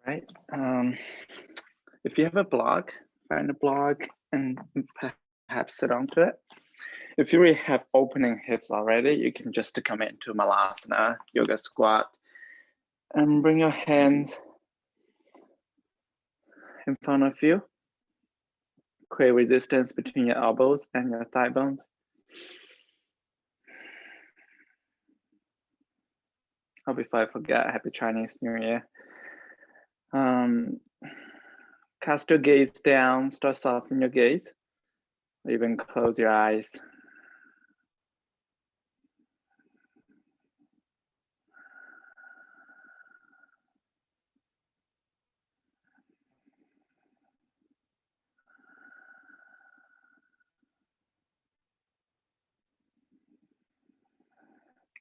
right. If you have a blog, find a blog and perhaps sit onto it. If you already have opening hips already, you can just come into Malasana, yoga squat, and bring your hands in front of you. Create resistance between your elbows and your thigh bones. Oh, before I forget, happy Chinese New Year. Cast your gaze down, start softening your gaze. Even close your eyes.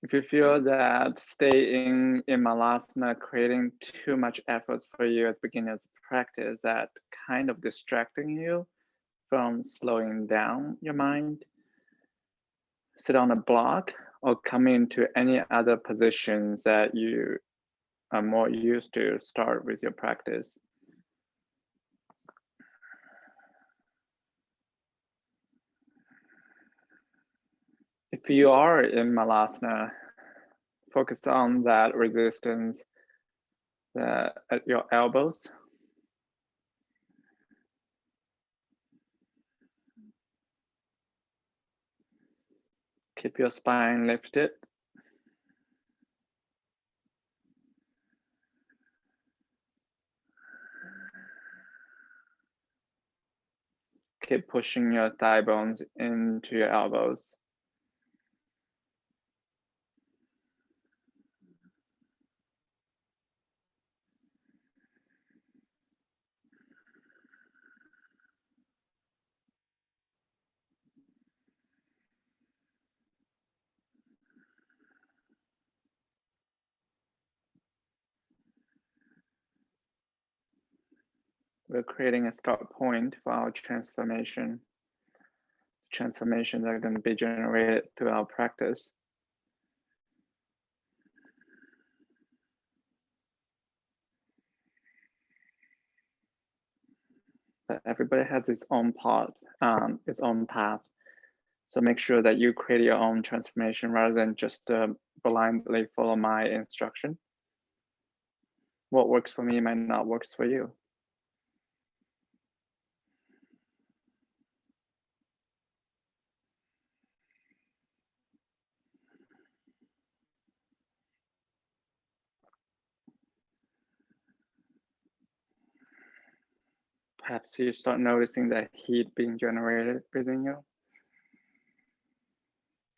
If you feel that staying in Malasana creating too much effort for you at the beginning of the practice, that kind of distracting you from slowing down your mind, sit on a block or come into any other positions that you are more used to start with your practice. If you are in Malasana, focus on that resistance at your elbows. Keep your spine lifted. Keep pushing your thigh bones into your elbows. We're creating a start point for our transformation. Transformations are going to be generated through our practice. But everybody has its own path, So make sure that you create your own transformation rather than just blindly follow my instruction. What works for me might not work for you. Perhaps you start noticing that heat being generated within you.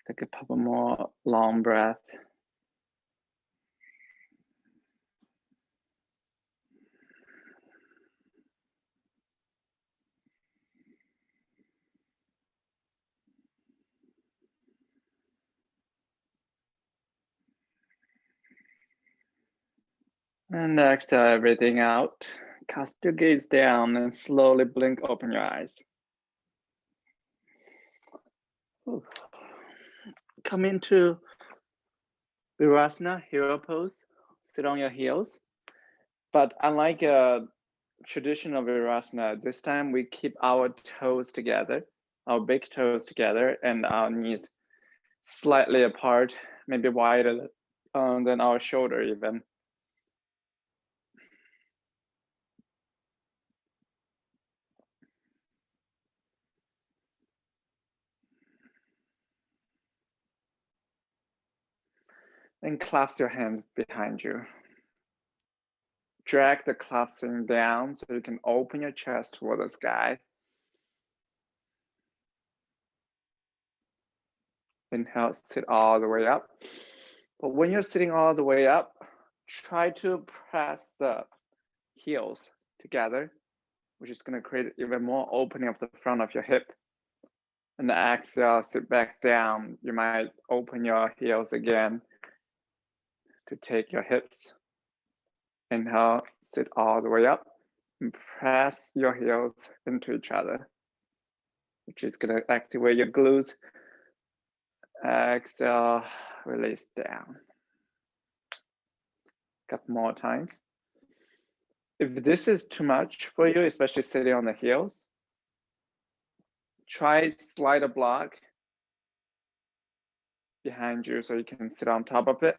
Take a couple more long breaths. And exhale everything out. Cast your gaze down and slowly blink open your eyes. Ooh. Come into Virasana, hero pose. Sit on your heels. But unlike a traditional Virasana, this time we keep our toes together, our big toes together, and our knees slightly apart, maybe wider than our shoulder even. And clasp your hands behind you. Drag the clasping down so you can open your chest toward the sky. Inhale, sit all the way up. But when you're sitting all the way up, try to press the heels together, which is going to create even more opening of the front of your hip. And the exhale, sit back down. You might open your heels again to take your hips. Inhale, sit all the way up and press your heels into each other, which is going to activate your glutes. Exhale, release down. Couple more times. If this is too much for you, especially sitting on the heels, try slide a block behind you so you can sit on top of it.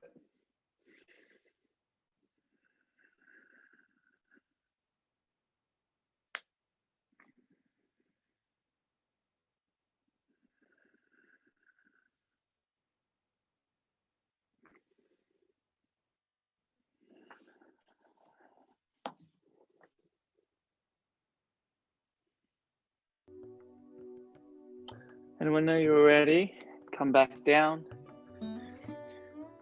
And when you're ready, come back down.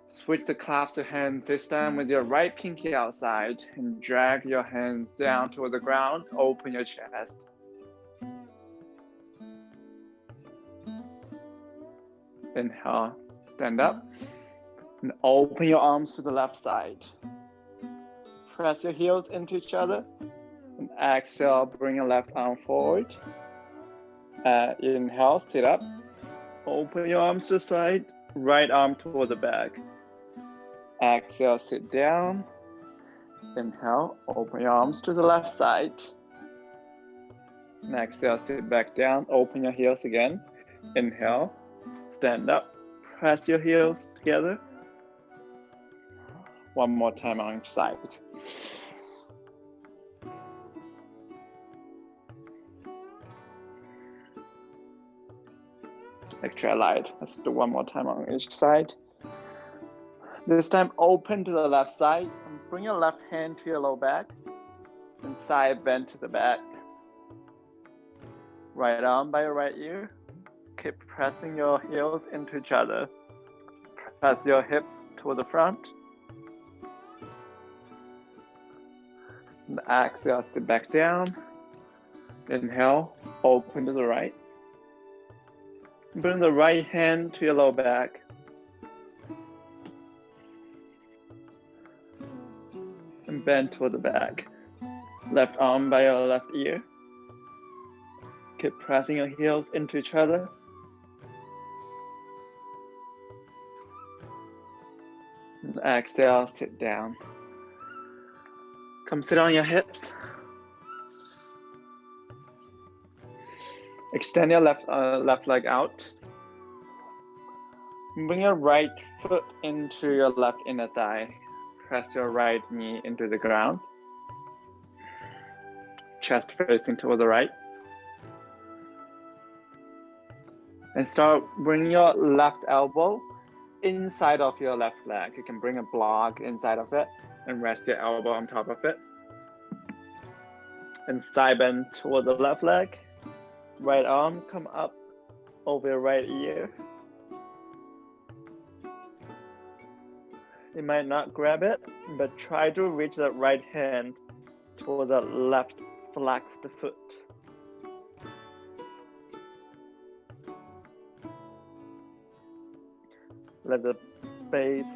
Switch the clasp of hands this time with your right pinky outside and drag your hands down toward the ground. Open your chest. Inhale, stand up and open your arms to the left side. Press your heels into each other and exhale, bring your left arm forward. Inhale, sit up. Open your arms to the side, right arm toward the back. Exhale, sit down. Inhale, open your arms to the left side. And exhale, sit back down. Open your heels again. Inhale, stand up. Press your heels together. One more time on each side. Extra light. Let's do one more time on each side. This time, open to the left side. And bring your left hand to your low back. And side bend to the back. Right arm by your right ear. Keep pressing your heels into each other. Press your hips toward the front. And exhale, sit back down. Inhale, open to the right. Bring the right hand to your low back. And bend toward the back. Left arm by your left ear. Keep pressing your heels into each other. And exhale, sit down. Come sit on your hips. Extend your left leg out. Bring your right foot into your left inner thigh. Press your right knee into the ground. Chest facing toward the right. And start bringing your left elbow inside of your left leg. You can bring a block inside of it and rest your elbow on top of it. And side bend toward the left leg. Right arm come up over your right ear. You might not grab it, but try to reach that right hand towards the left flexed foot. Let the space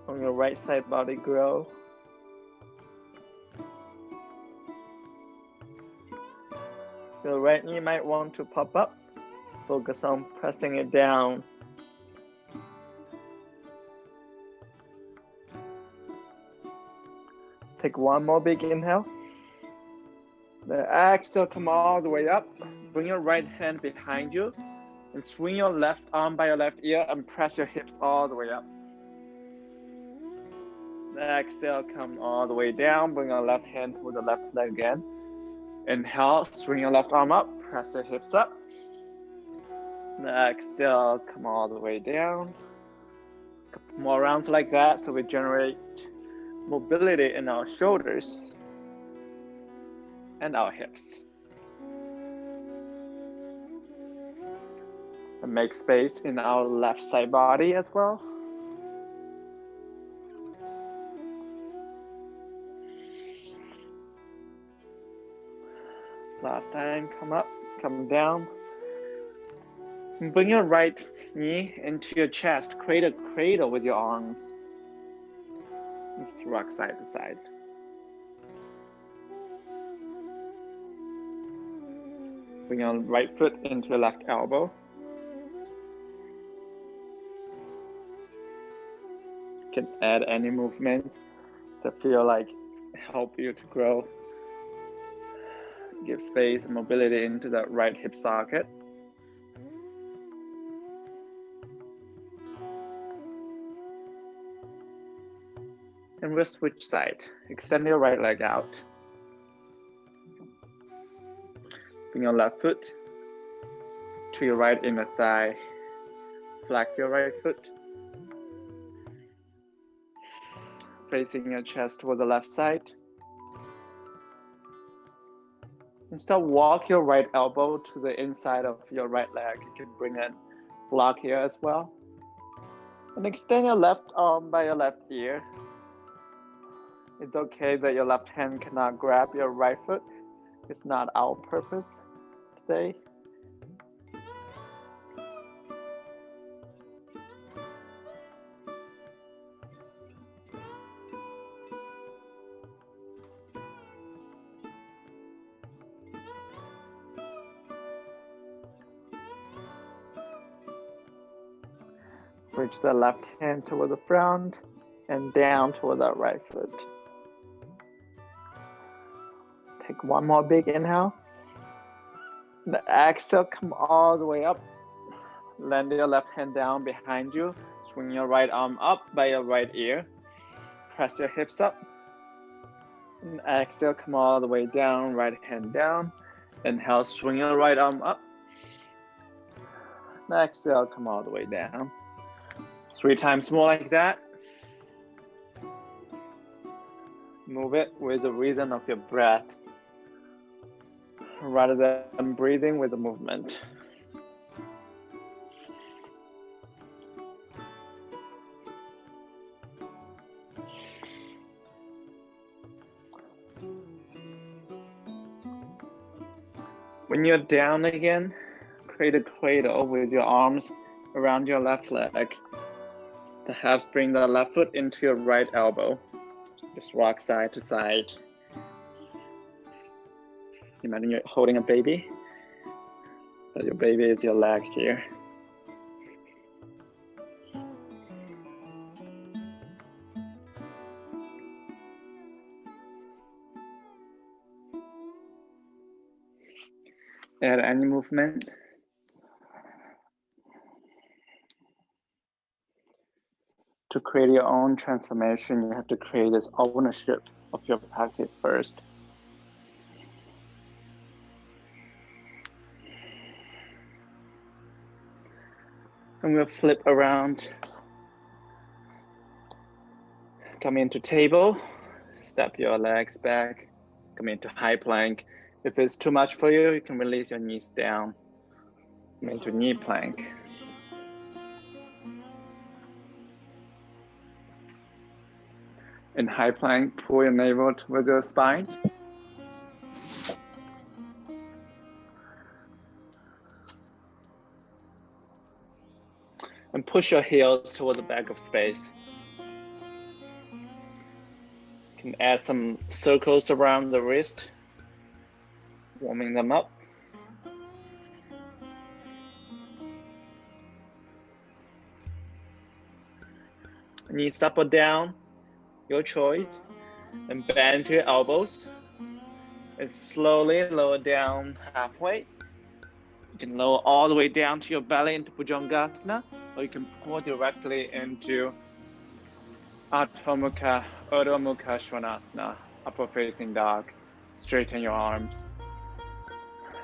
on your right side body grow. Your right knee might want to pop up. Focus on pressing it down. Take one more big inhale. Then exhale, come all the way up. Bring your right hand behind you and swing your left arm by your left ear and press your hips all the way up. Then exhale, come all the way down. Bring your left hand to the left leg again. Inhale, swing your left arm up, press your hips up. Exhale, come all the way down. A couple more rounds like that so we generate mobility in our shoulders and our hips. And make space in our left side body as well. Last time, come up, come down. And bring your right knee into your chest. Create a cradle with your arms. Just rock side to side. Bring your right foot into your left elbow. You can add any movement to feel like help you to grow. Give space and mobility into that right hip socket. And we'll switch side. Extend your right leg out. Bring your left foot to your right inner thigh. Flex your right foot. Facing your chest toward the left side. And start walk your right elbow to the inside of your right leg. You can bring a block here as well. And extend your left arm by your left ear. It's okay that your left hand cannot grab your right foot. It's not our purpose today. Reach the left hand toward the front and down toward the right foot. Take one more big inhale. The exhale, come all the way up. Land your left hand down behind you. Swing your right arm up by your right ear. Press your hips up. And exhale, come all the way down, right hand down. Inhale, swing your right arm up. And exhale, come all the way down. 3 times more like that. Move it with the rhythm of your breath rather than breathing with the movement. When you're down again, create a cradle with your arms around your left leg. Perhaps bring the left foot into your right elbow. Just rock side to side. Imagine you're holding a baby, but your baby is your leg here. Add any movement. To create your own transformation, you have to create this ownership of your practice first. And we'll flip around. Come into table, step your legs back, come into high plank. If it's too much for you, you can release your knees down. Come into knee plank. In high plank, pull your navel toward the spine. And push your heels toward the back of space. You can add some circles around the wrist, warming them up. Knees up or down, your choice. And bend to your elbows. And slowly lower down halfway. You can lower all the way down to your belly into Bhujangasana, or you can pull directly into Adho Mukha, Urdhva Mukha Svanasana, upper facing dog. Straighten your arms.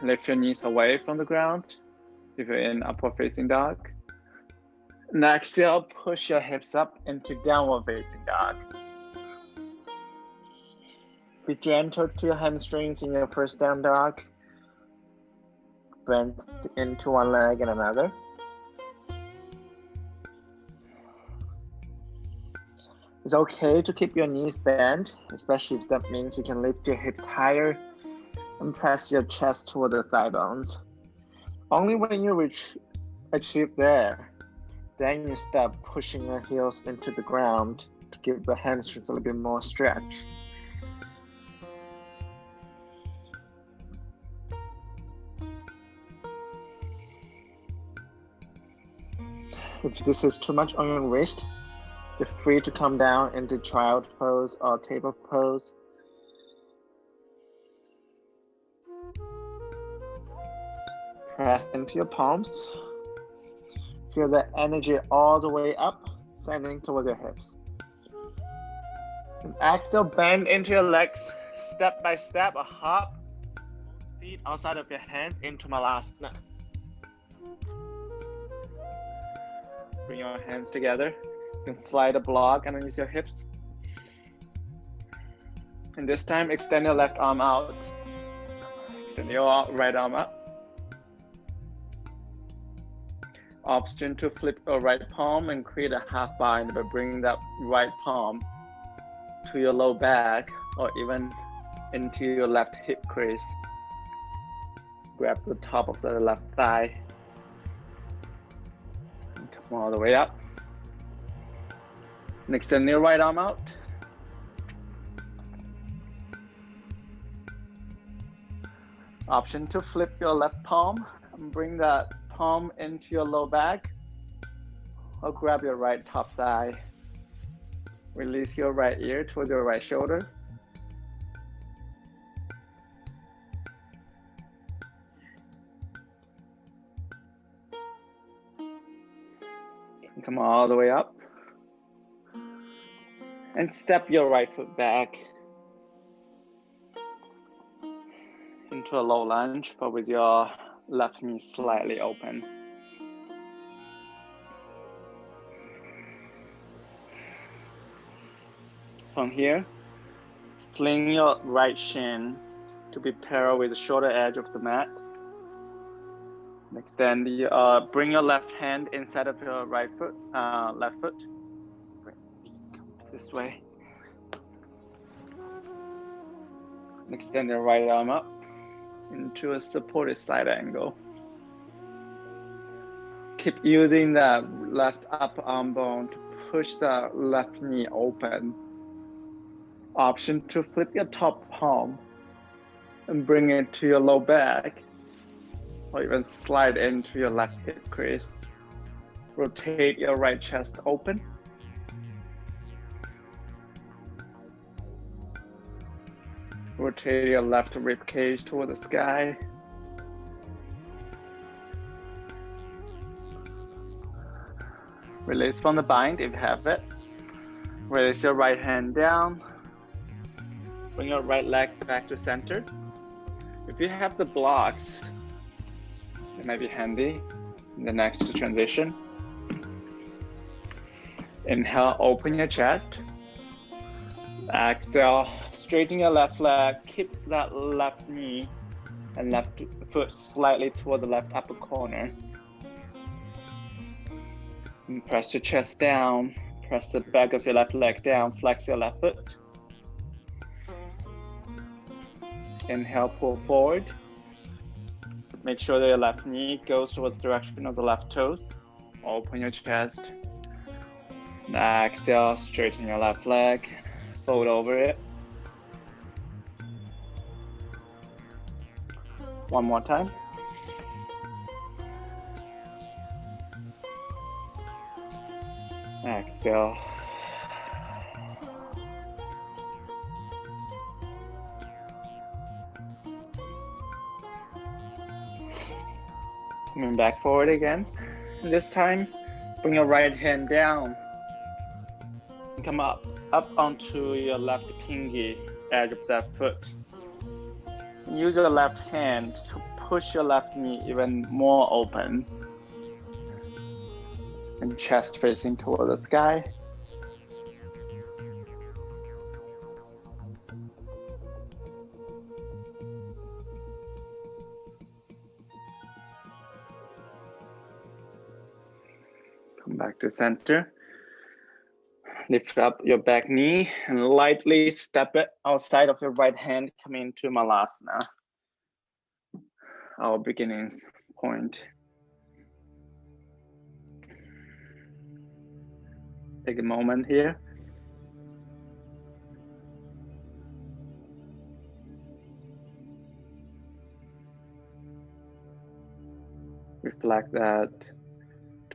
Lift your knees away from the ground if you're in upper facing dog. And exhale, push your hips up into downward facing dog. Be gentle to your hamstrings in your first down dog. Bend into one leg and another. It's okay to keep your knees bent, especially if that means you can lift your hips higher and press your chest toward the thigh bones. Only when you achieve there, then you start pushing your heels into the ground to give the hamstrings a little bit more stretch. If this is too much on your wrist, you're free to come down into child pose or table pose. Press into your palms. Feel the energy all the way up, sending toward your hips. And exhale, bend into your legs, step by step, a hop. Feet outside of your hands into Malasana. Bring your hands together. You can slide a block underneath your hips. And this time, extend your left arm out. Extend your right arm up. Option to flip your right palm and create a half bind by bringing that right palm to your low back or even into your left hip crease. Grab the top of the left thigh. And come all the way up. And extend your right arm out. Option to flip your left palm and bring that palm into your low back, or grab your right top thigh. Release your right ear towards your right shoulder. And come all the way up. And step your right foot back into a low lunge, but with your left knee slightly open. From here, sling your right shin to be parallel with the shoulder edge of the mat. Extend the, bring your left hand inside of your right foot, left foot. This way. And extend your right arm up into a supported side angle. Keep using the left upper arm bone to push the left knee open. Option to flip your top palm and bring it to your low back, or even slide into your left hip crease. Rotate your right chest open. Rotate your left rib cage toward the sky. Release from the bind if you have it. Release your right hand down. Bring your right leg back to center. If you have the blocks, it might be handy in the next transition. Inhale, open your chest. Exhale, straighten your left leg, keep that left knee and left foot slightly toward the left upper corner. And press your chest down, press the back of your left leg down, flex your left foot. Inhale, pull forward. Make sure that your left knee goes towards the direction of the left toes. Open your chest. Exhale, straighten your left leg. Fold over it. One more time. Exhale. Coming back forward again. And this time, bring your right hand down. And come up onto your left pinky edge of that foot. Use your left hand to push your left knee even more open. And chest facing toward the sky. Come back to center. Lift up your back knee and lightly step it outside of your right hand, come into Malasana, our beginning point. Take a moment here. Reflect that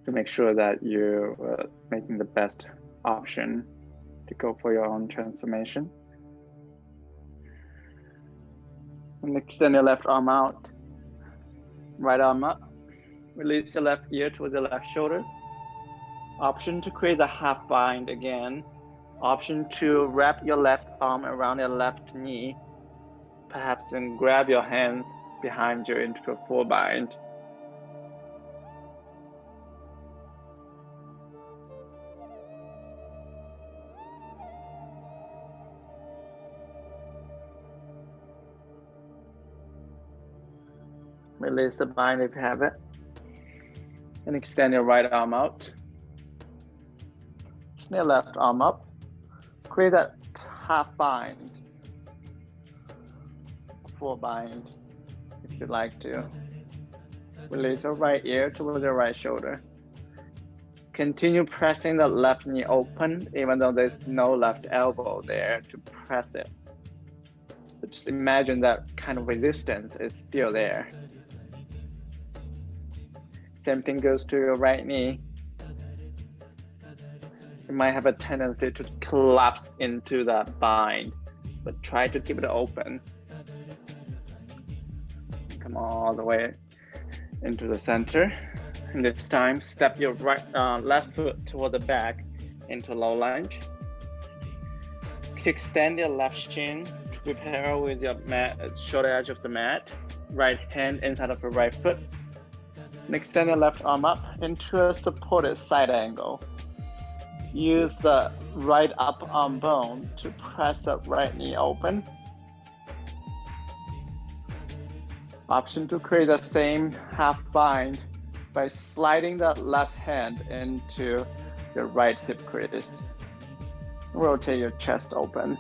to make sure that you're making the best option to go for your own transformation. And extend your left arm out. Right arm up. Release your left ear towards the left shoulder. Option to create a half bind again. Option to wrap your left arm around your left knee. Perhaps then grab your hands behind you into a full bind. Release the bind if you have it. And extend your right arm out. Extend your left arm up. Create that half bind. Full bind if you'd like to. Release your right ear towards your right shoulder. Continue pressing the left knee open even though there's no left elbow there to press it. But just imagine that kind of resistance is still there. Same thing goes to your right knee. You might have a tendency to collapse into that bind, but try to keep it open. Come all the way into the center. And this time, step your left foot toward the back into low lunge. Kickstand your left shin to be parallel with your mat, shoulder edge of the mat. Right hand inside of your right foot. And extend your left arm up into a supported side angle. Use the right upper arm bone to press the right knee open. Option to create the same half bind by sliding the left hand into your right hip crease. Rotate your chest open.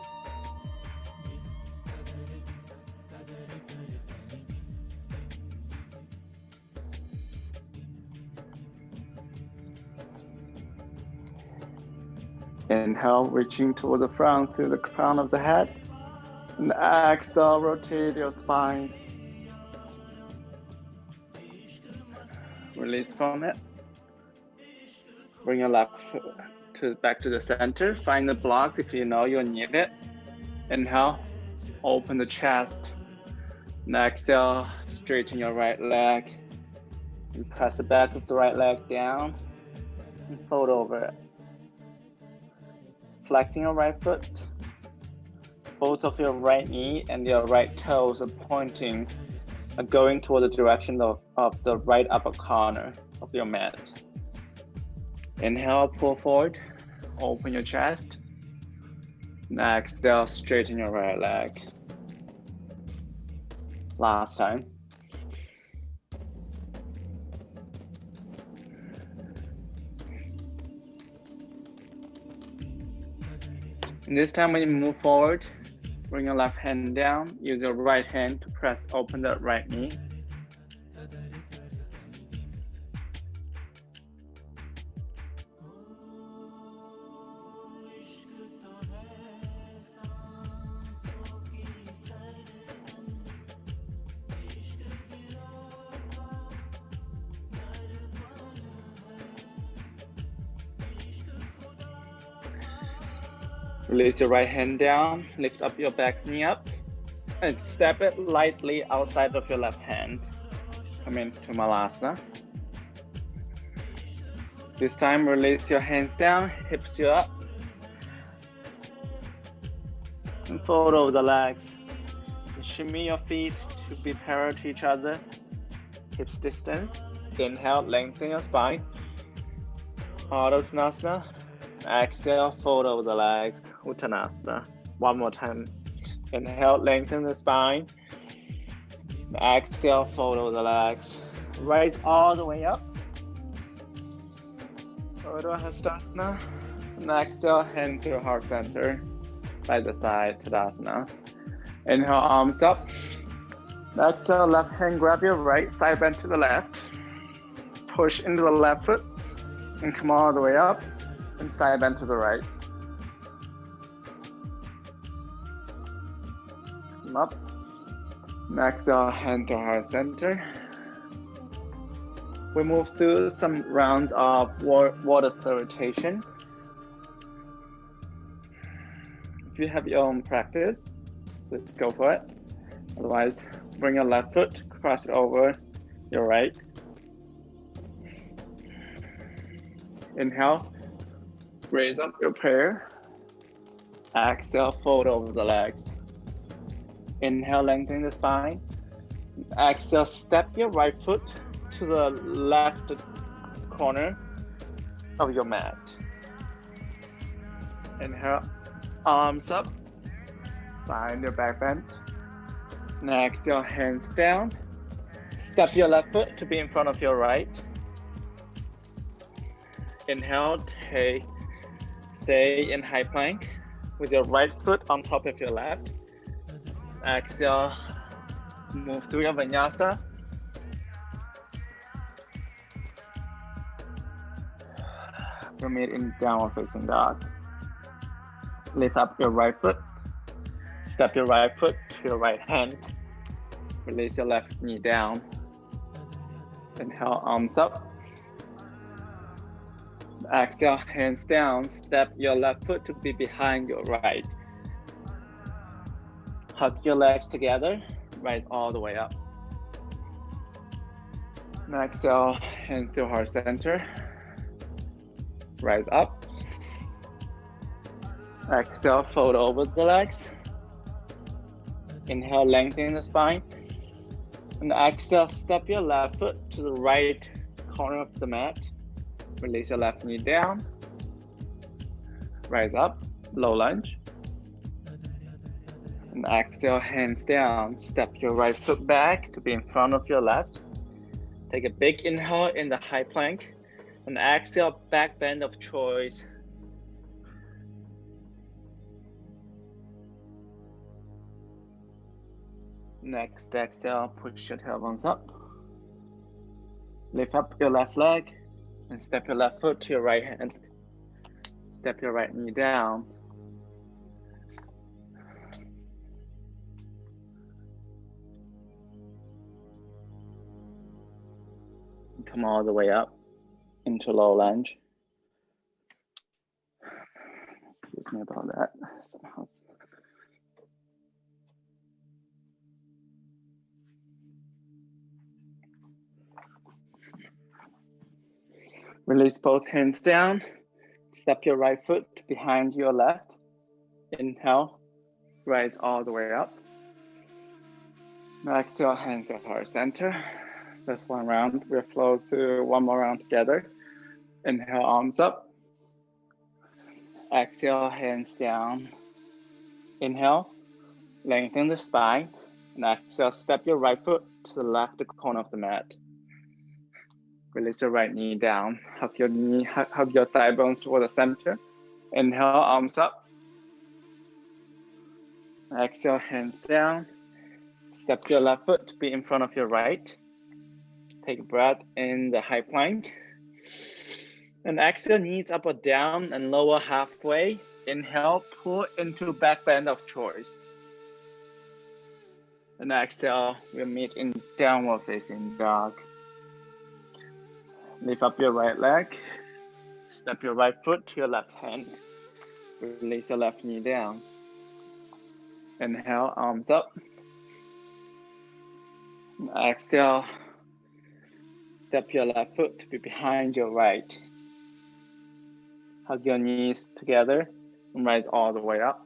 Inhale, reaching toward the front through the crown of the head. And exhale, rotate your spine. Release from it. Bring your left foot back to the center. Find the blocks if you know you'll need it. Inhale, open the chest. And exhale, straighten your right leg. And press the back of the right leg down. And fold over it. Flexing your right foot. Both of your right knee and your right toes are pointing, going toward the direction of the right upper corner of your mat. Inhale, pull forward, open your chest. And exhale, straighten your right leg. Last time. And this time when you move forward, bring your left hand down, use your right hand to press open the right knee. Release your right hand down, lift up your back knee up, and step it lightly outside of your left hand. Come into Malasana. This time, release your hands down, hips you up. And fold over the legs. And shimmy your feet to be parallel to each other. Hips distance. Inhale, lengthen your spine. Ardha Uttanasana. Exhale, fold over the legs, Uttanasana. One more time. Inhale, lengthen the spine. Exhale, fold over the legs. Rise all the way up. Urdhva Hastasana. And exhale, hand to heart center. Side to side, Tadasana. Inhale, arms up. Exhale, left hand grab your right, side bend to the left. Push into the left foot. And come all the way up. And side bend to the right. Come up. And exhale, hand to heart center. We move through some rounds of water salutation. If you have your own practice, let's go for it. Otherwise, bring your left foot, cross it over, your right. Inhale, raise up your prayer. Exhale, fold over the legs. Inhale, lengthen the spine. Exhale, step your right foot to the left corner of your mat. Inhale, arms up, find your back bend. And exhale, hands down. Step your left foot to be in front of your right. Inhale, stay in high plank with your right foot on top of your left. Exhale, move through your vinyasa. Remain in downward facing dog. Lift up your right foot. Step your right foot to your right hand. Release your left knee down. Inhale, arms up. Exhale, hands down. Step your left foot to be behind your right. Hug your legs together. Rise all the way up. Exhale, hands to heart center. Rise up. Exhale, fold over the legs. Inhale, lengthen the spine. And exhale, step your left foot to the right corner of the mat. Release your left knee down. Rise up, low lunge. And exhale, hands down. Step your right foot back to be in front of your left. Take a big inhale in the high plank. And exhale, back bend of choice. Next exhale, push your tailbones up. Lift up your left leg and step your left foot to your right hand. Step your right knee down. Come all the way up into low lunge. Excuse me about that. Somehow. Release both hands down. Step your right foot behind your left. Inhale, rise all the way up. Exhale, hands to heart center. That's one round. We'll flow through one more round together. Inhale, arms up. Exhale, hands down. Inhale, lengthen the spine. And exhale, step your right foot to the left corner of the mat. Release your right knee down. Hug your thigh bones toward the center. Inhale, arms up. Exhale, hands down. Step your left foot to be in front of your right. Take a breath in the high plank. And exhale, knees up or down and lower halfway. Inhale, pull into back bend of choice. And exhale, we'll meet in downward facing dog. Lift up your right leg. Step your right foot to your left hand. Release your left knee down. Inhale, arms up. Exhale, step your left foot to be behind your right. Hug your knees together and rise all the way up.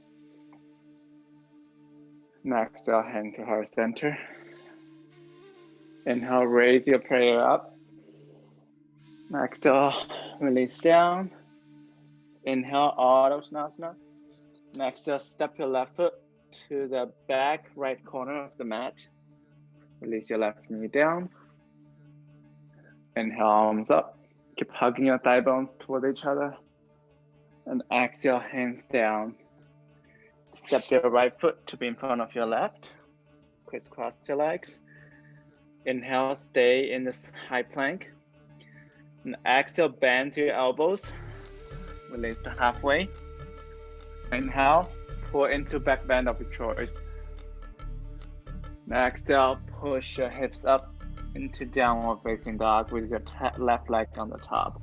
Exhale, hand to heart center. Inhale, raise your prayer up. Exhale, release down. Inhale, Ardha Uttanasana. Exhale, step your left foot to the back right corner of the mat. Release your left knee down. Inhale, arms up. Keep hugging your thigh bones toward each other. And exhale, hands down. Step your right foot to be in front of your left. Crisscross your legs. Inhale, stay in this high plank. And exhale, bend to your elbows. Release to halfway. Inhale, pull into back bend of your choice. Exhale, push your hips up into downward facing dog with your left leg on the top.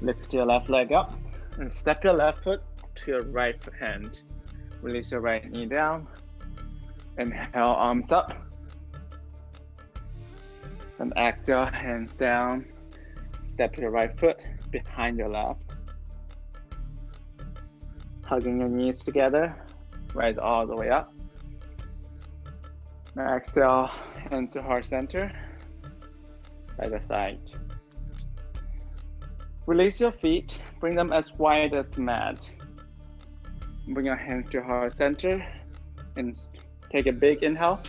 Lift your left leg up and step your left foot to your right hand. Release your right knee down. Inhale, arms up. Then exhale, hands down. Step your right foot behind your left. Hugging your knees together. Rise all the way up. Now exhale, hand to heart center. By the side. Release your feet. Bring them as wide as the mat. Bring your hands to your heart center. And take a big inhale.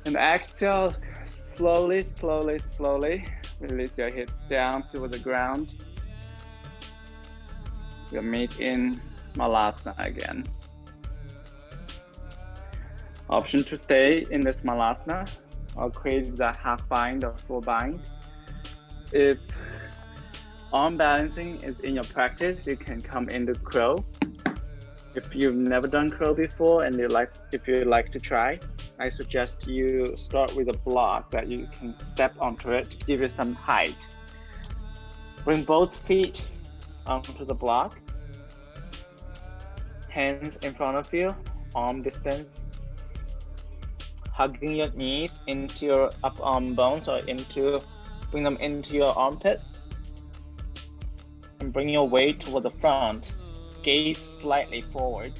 And exhale, slowly, slowly, slowly. Release your hips down to the ground. You'll meet in Malasana again. Option to stay in this Malasana or create the half bind or full bind. If arm balancing is in your practice, you can come into crow. If you've never done crow before and if you like to try, I suggest you start with a block that you can step onto it to give you some height. Bring both feet onto the block. Hands in front of you, arm distance. Hugging your knees into your upper arm bones or bring them into your armpits. And bring your weight toward the front. Gaze slightly forward.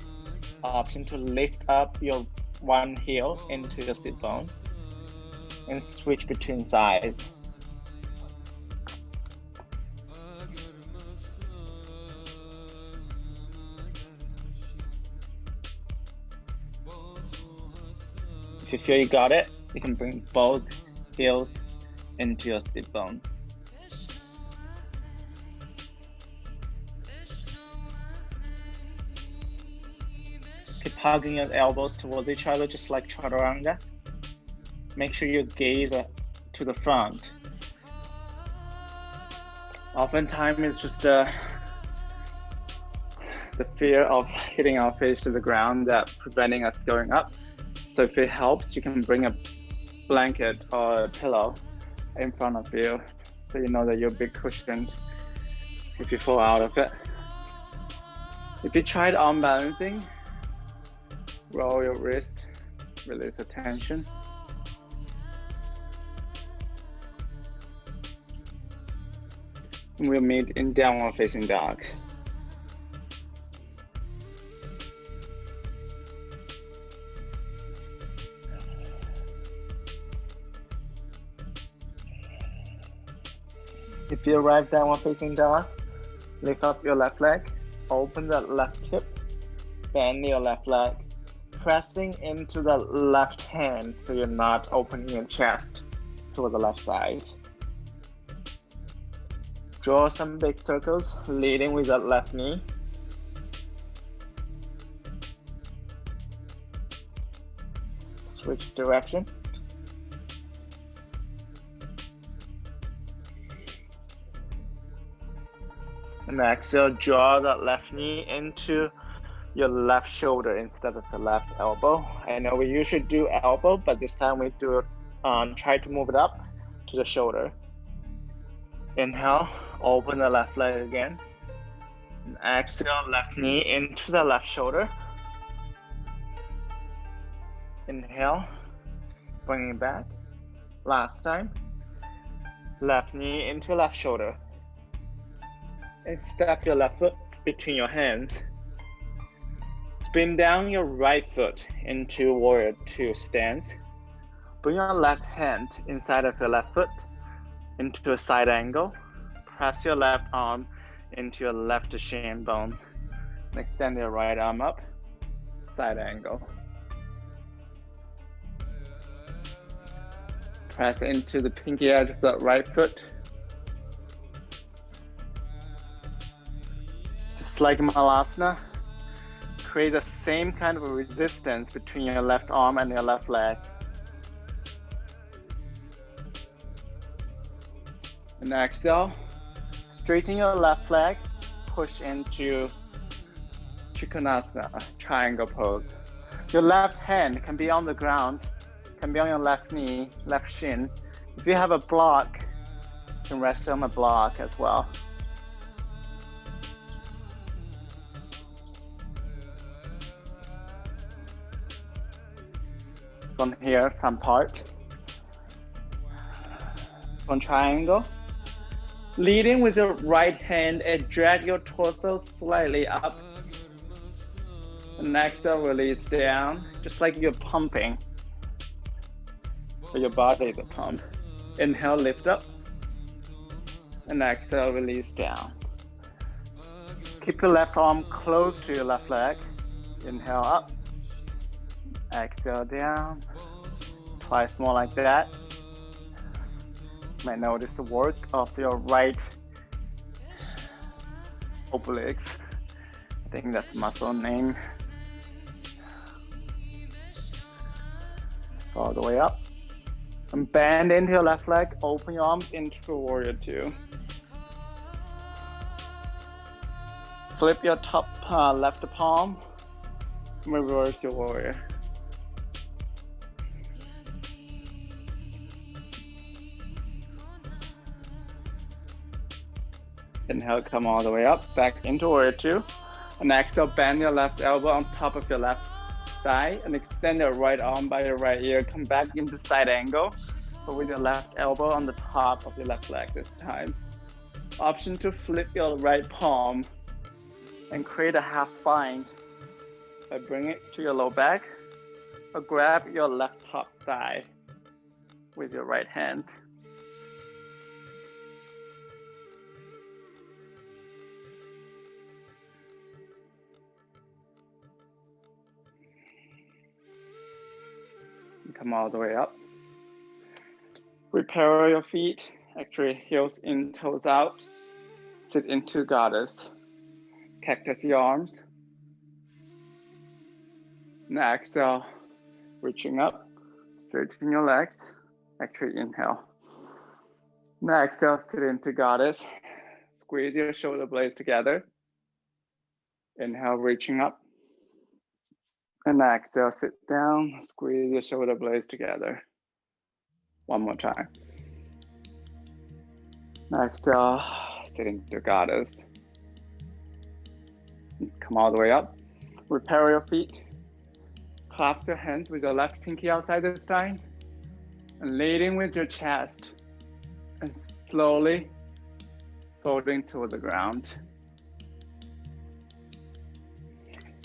Option to lift up your one heel into your sit bone and switch between sides. If you feel you got it, you can bring both heels into your sit bones. Keep hugging your elbows towards each other, just like chaturanga. Make sure you gaze to the front. Oftentimes, it's just the fear of hitting our face to the ground that preventing us going up. So if it helps, you can bring a blanket or a pillow in front of you so you know that you'll be cushioned if you fall out of it. If you tried arm balancing, roll your wrist, release the tension. We'll meet in downward facing dog. If you arrive downward facing dog, lift up your left leg, open the left hip, bend your left leg, pressing into the left hand so you're not opening your chest toward the left side. Draw some big circles, leading with the left knee. Switch direction. And exhale, draw that left knee into your left shoulder instead of the left elbow. I know we usually do elbow, but this time we do it, try to move it up to the shoulder. Inhale, open the left leg again. And exhale, left knee into the left shoulder. Inhale, bring it back. Last time, left knee into left shoulder. And step your left foot between your hands. Spin down your right foot into Warrior Two stance. Bring your left hand inside of your left foot into a side angle. Press your left arm into your left shin bone. Extend your right arm up, side angle. Press into the pinky edge of the right foot. Just like Malasana, create the same kind of a resistance between your left arm and your left leg. And exhale, straighten your left leg, push into Trikonasana, triangle pose. Your left hand can be on the ground, can be on your left knee, left shin. If you have a block, you can rest on a block as well. From here, front part. From triangle. Leading with your right hand and drag your torso slightly up. And exhale, release down, just like you're pumping. So your body is a pump. Inhale, lift up. And exhale, release down. Keep your left arm close to your left leg. Inhale up. Exhale down. Twice more like that. You might notice the work of your right obliques. I think that's the muscle name. All the way up. And bend into your left leg. Open your arms into warrior two. Flip your top left palm. Reverse your warrior. Inhale, come all the way up, back into warrior two. And exhale, bend your left elbow on top of your left thigh and extend your right arm by your right ear. Come back into side angle, but with your left elbow on the top of your left leg this time. Option to flip your right palm and create a half bind by bringing it to your low back, or grab your left top thigh with your right hand. Come all the way up. Repair your feet, actually heels in, toes out. Sit into goddess. Cactus your arms. And exhale, reaching up, straighten your legs. Actually inhale. And exhale, sit into goddess. Squeeze your shoulder blades together. Inhale, reaching up. And exhale, sit down, squeeze your shoulder blades together. One more time. Exhale, sit into goddess. Come all the way up. Repair your feet. Clasp your hands with your left pinky outside this time. And leading with your chest. And slowly folding toward the ground.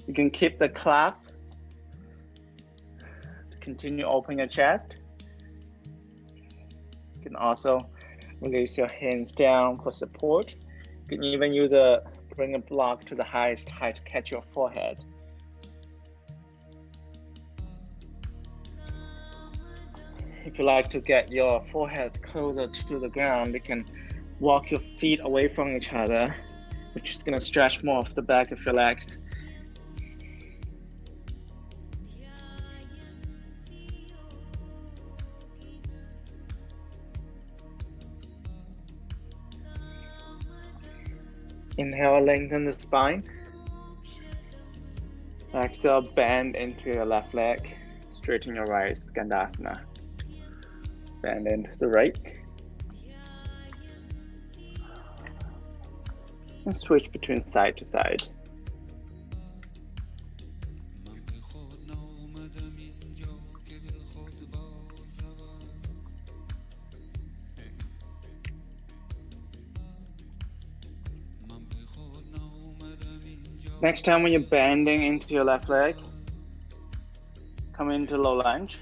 You can keep the clasp. Continue opening your chest. You can also release your hands down for support. You can even bring a block to the highest height to catch your forehead. If you like to get your forehead closer to the ground, you can walk your feet away from each other, which is going to stretch more of the back of your legs. Inhale, lengthen the spine. Exhale, bend into your left leg. Straighten your right, Skandasana. Bend into the right. And switch between side to side. Next time when you're bending into your left leg, come into low lunge.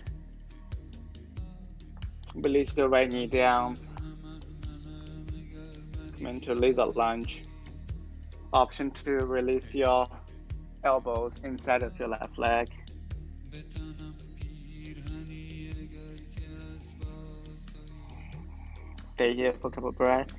Release your right knee down. Come into lizard lunge. Option to release your elbows inside of your left leg. Stay here for a couple of breaths.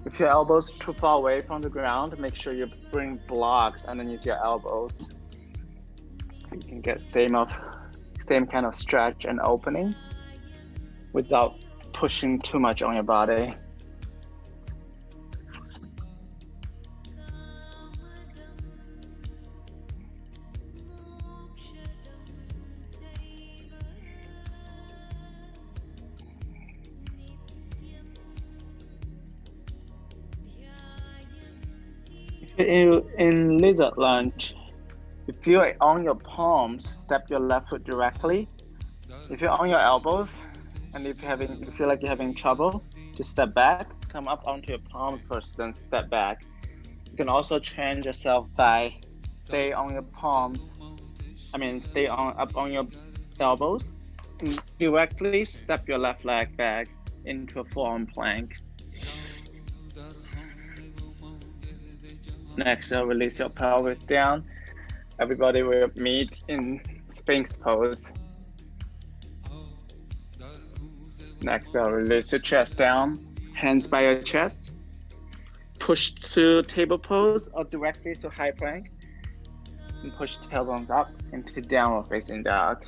If your elbows too far away from the ground, make sure you bring blocks underneath your elbows so you can get same kind of stretch and opening without pushing too much on your body. In lizard lunge, you If you're on your palms, step your left foot directly. If you're on your elbows, and if you feel like you're having trouble, just step back, come up onto your palms first, then step back. You can also change yourself by stay on your palms. Stay up on your elbows, and directly step your left leg back into a forearm plank. Next, release your pelvis down. Everybody will meet in Sphinx pose. Next, release your chest down, hands by your chest. Push to table pose or directly to high plank. And push the tailbones up into downward facing dog.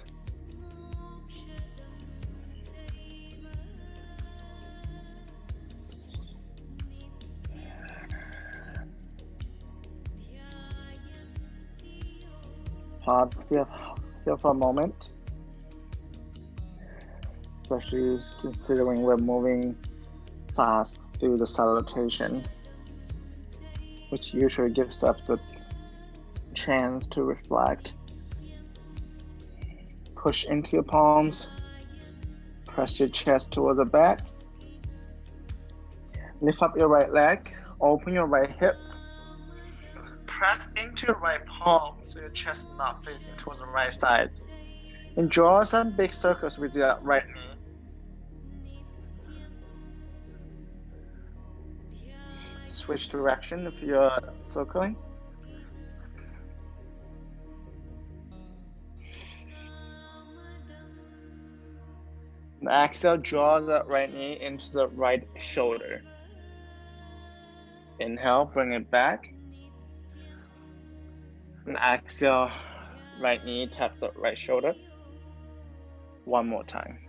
Pause here for a moment. Especially considering we're moving fast through the salutation, which usually gives us the chance to reflect. Push into your palms, press your chest toward the back, lift up your right leg, open your right hip, press into your right palm so your chest is not facing towards the right side, and draw some big circles with your right knee. Switch direction if you're circling. And exhale, draw the right knee into the right shoulder. Inhale, bring it back. And exhale, right knee, tap the right shoulder. One more time.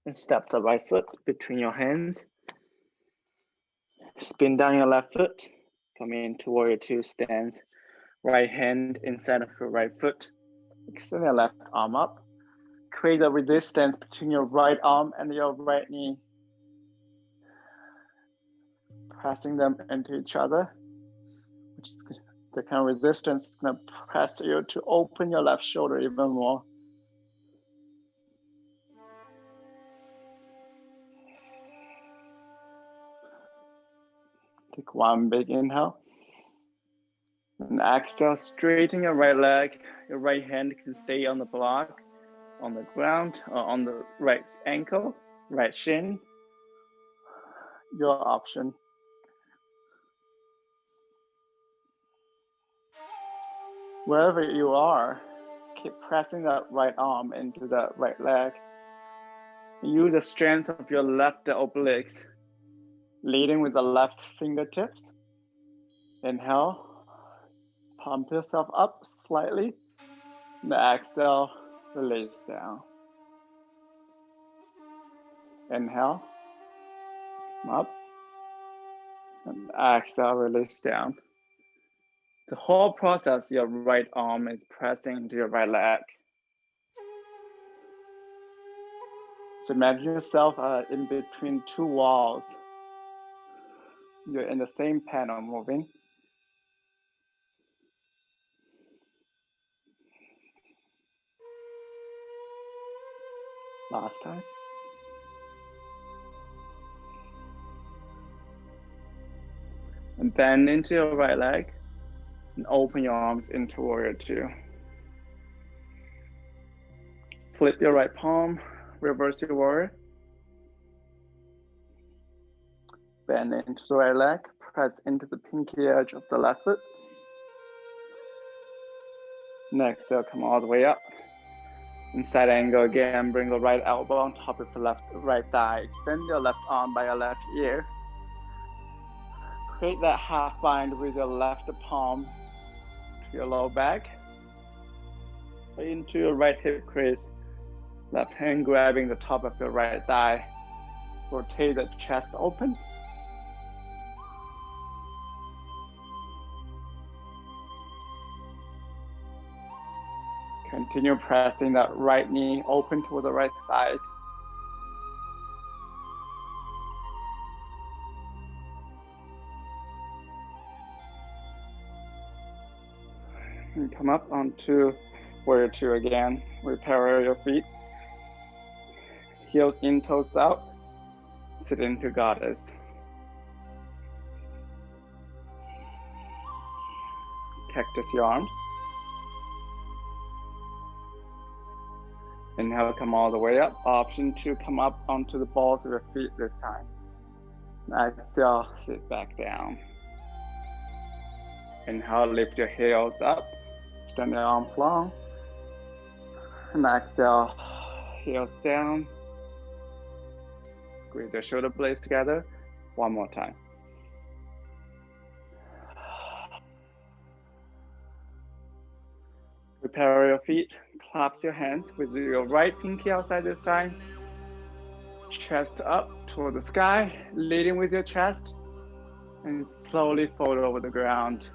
And step the right foot between your hands. Spin down your left foot. Come into Warrior Two stance. Right hand inside of your right foot. Extend your left arm up. Create a resistance between your right arm and your right knee. Pressing them into each other. Which is the kind of resistance is going to press you to open your left shoulder even more. Take one big inhale. And exhale, straighten your right leg. Your right hand can stay on the block, on the ground, or on the right ankle, right shin. Your option. Wherever you are, keep pressing that right arm into that right leg. Use the strength of your left obliques, leading with the left fingertips. Inhale, pump yourself up slightly. And exhale, release down. Inhale, up. And exhale, release down. The whole process, your right arm is pressing into your right leg. So imagine yourself in between two walls. You're in the same panel moving. Last time. And bend into your right leg and open your arms into Warrior Two. Flip your right palm, reverse your warrior. Bend into the right leg, press into the pinky edge of the left foot. Next, come all the way up. In side angle again, bring the right elbow on top of the right thigh. Extend your left arm by your left ear. Create that half bind with your left palm to your low back. Into your right hip crease. Left hand grabbing the top of your right thigh. Rotate the chest open. Continue pressing that right knee open to the right side. And come up onto warrior two again. Repair your feet. Heels in, toes out. Sit into goddess. Cactus your arms. Inhale, come all the way up. Option to come up onto the balls of your feet this time. Exhale, sit back down. Inhale, lift your heels up. Extend your arms long. And exhale, heels down. Squeeze your shoulder blades together. One more time. Prepare your feet. Clasp your hands with your right pinky outside this time. Chest up toward the sky, leading with your chest, and slowly fold over the ground.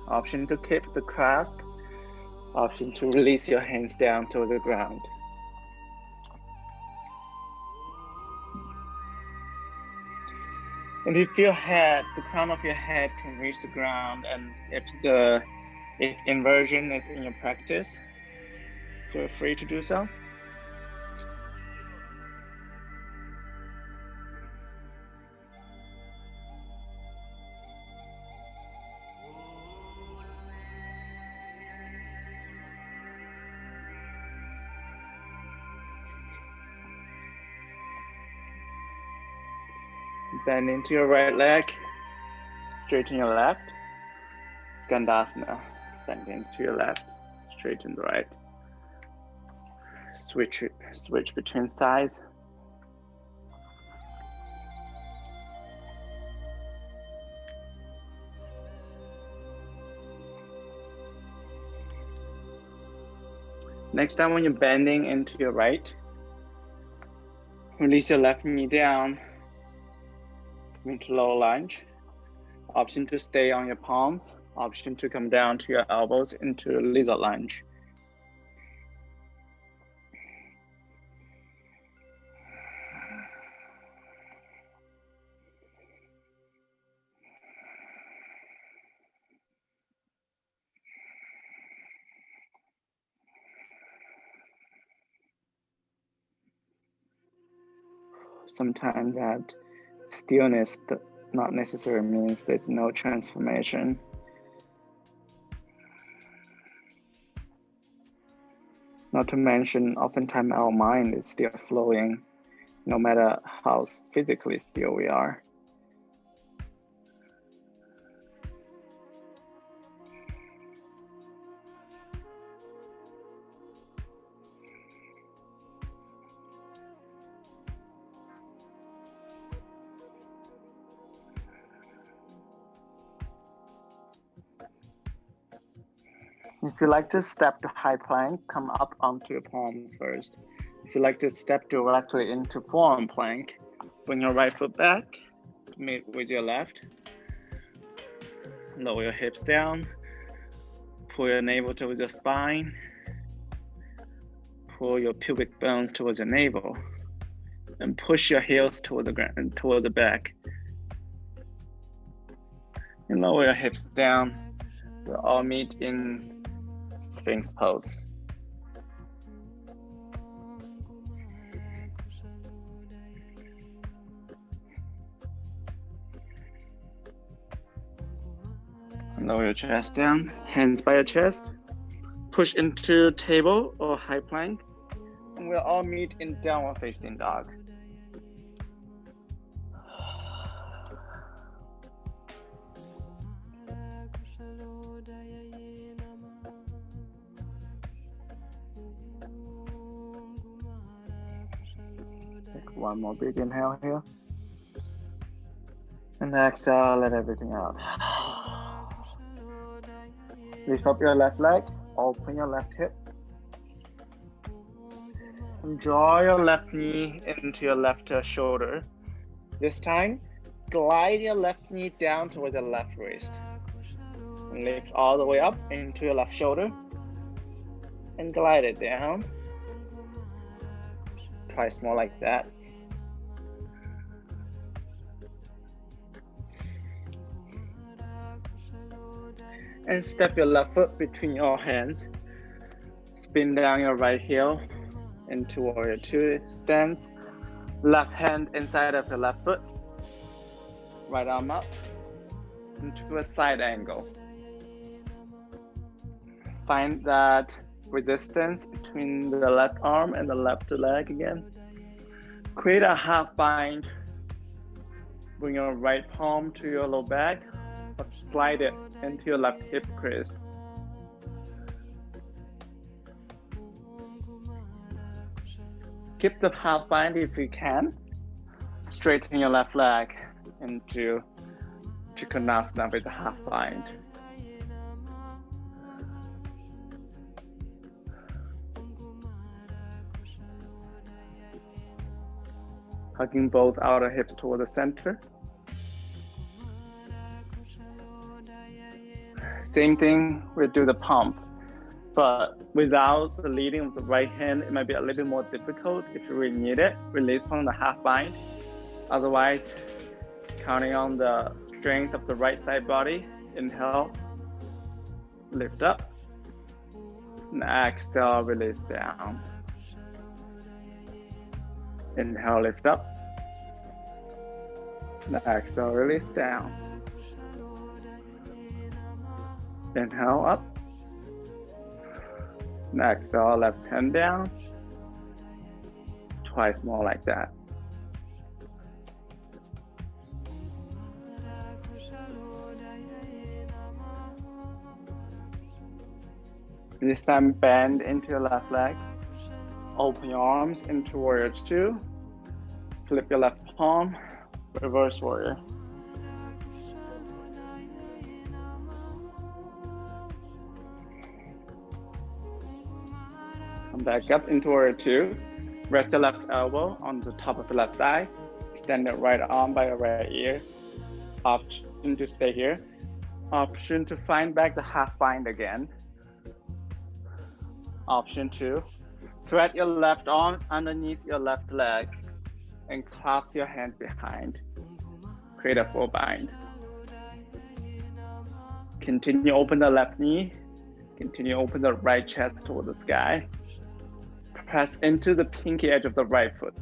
Option to keep the clasp. Option to release your hands down to the ground. And if your head, the crown of your head can reach the ground, and if inversion is in your practice, feel free to do so. Bend into your right leg, straighten your left. Skandasana, bend into your left, straighten the right. Switch between sides. Next time when you're bending into your right, release your left knee down. Into low lunge. Option to stay on your palms. Option to come down to your elbows into lizard lunge. Sometimes that stillness not necessarily means there's no transformation. Not to mention, oftentimes our mind is still flowing, no matter how physically still we are. If you like to step to high plank, come up onto your palms first. If you like to step directly into forearm plank, bring your right foot back, meet with your left. Lower your hips down. Pull your navel towards your spine. Pull your pubic bones towards your navel. And push your heels toward the ground, toward the back. And lower your hips down. We'll all meet in Sphinx pose. Lower your chest down, hands by your chest. Push into table or high plank. And we'll all meet in downward facing dog. Take one more big inhale here. And exhale, let everything out. Lift up your left leg, open your left hip. And draw your left knee into your left shoulder. This time, glide your left knee down towards the left wrist. And lift all the way up into your left shoulder. And glide it down. Twice more like that. And step your left foot between your hands. Spin down your right heel into warrior two stance. Left hand inside of your left foot. Right arm up into a side angle. Find that resistance between the left arm and the left leg again. Create a half bind. Bring your right palm to your low back or slide it into your left hip crease. Keep the half bind if you can. Straighten your left leg into Trikonasana with the half bind. Hugging both outer hips toward the center. Same thing, we'll do the pump, but without the leading of the right hand, it might be a little bit more difficult. If you really need it, release from the half bind. Otherwise, counting on the strength of the right side body, inhale, lift up, and exhale, release down. Inhale, lift up, and exhale, release down. Inhale, up, and exhale, left hand down. Twice more like that. This time, bend into your left leg. Open your arms into warrior two. Flip your left palm, reverse warrior. Come back up into warrior two. Rest your left elbow on the top of the left thigh. Extend your right arm by your right ear. Option to stay here. Option to find back the half bind again. Option two, thread your left arm underneath your left leg and clasp your hands behind. Create a full bind. Continue open the left knee. Continue open the right chest toward the sky. Press into the pinky edge of the right foot.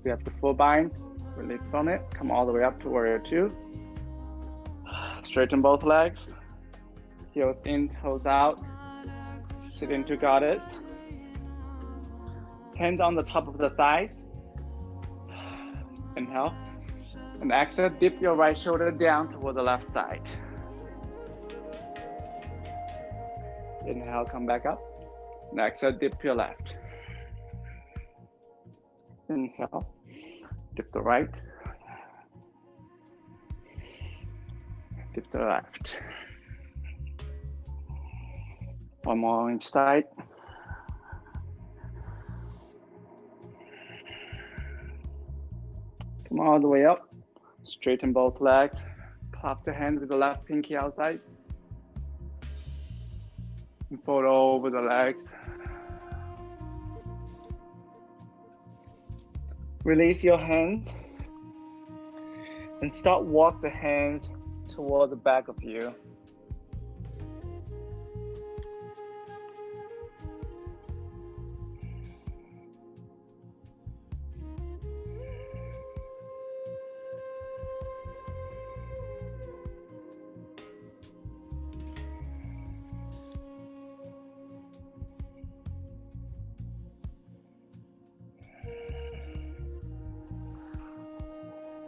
We have the full bind. Release from it. Come all the way up to warrior two. Straighten both legs. Heels in, toes out. Sit into goddess. Hands on the top of the thighs. Inhale. And exhale, dip your right shoulder down toward the left side. Inhale, come back up. And exhale, dip your left. Inhale, dip the right. Dip the left. One more on each side. Come all the way up. Straighten both legs. Clasp the hand with the left pinky outside. And fold over the legs. Release your hands. And start walk the hands toward the back of you.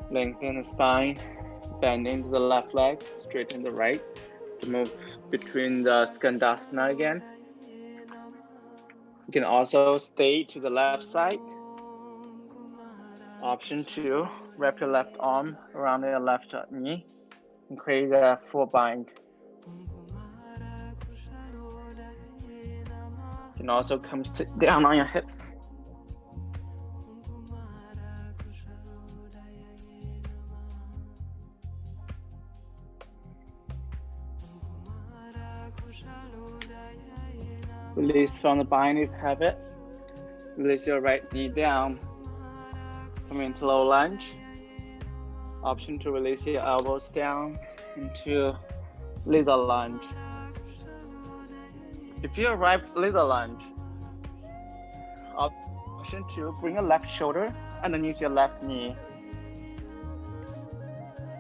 Lengthen the spine, bend into the left leg, straighten the right to move between the Skandasana again. You can also stay to the left side. Option two, wrap your left arm around your left knee and create a full bind. You can also come sit down on your hips. Release from the bind if you have it. Release your right knee down. Come into low lunge. Option to release your elbows down into lizard lunge. If you arrive lizard lunge, option to bring your left shoulder underneath your left knee.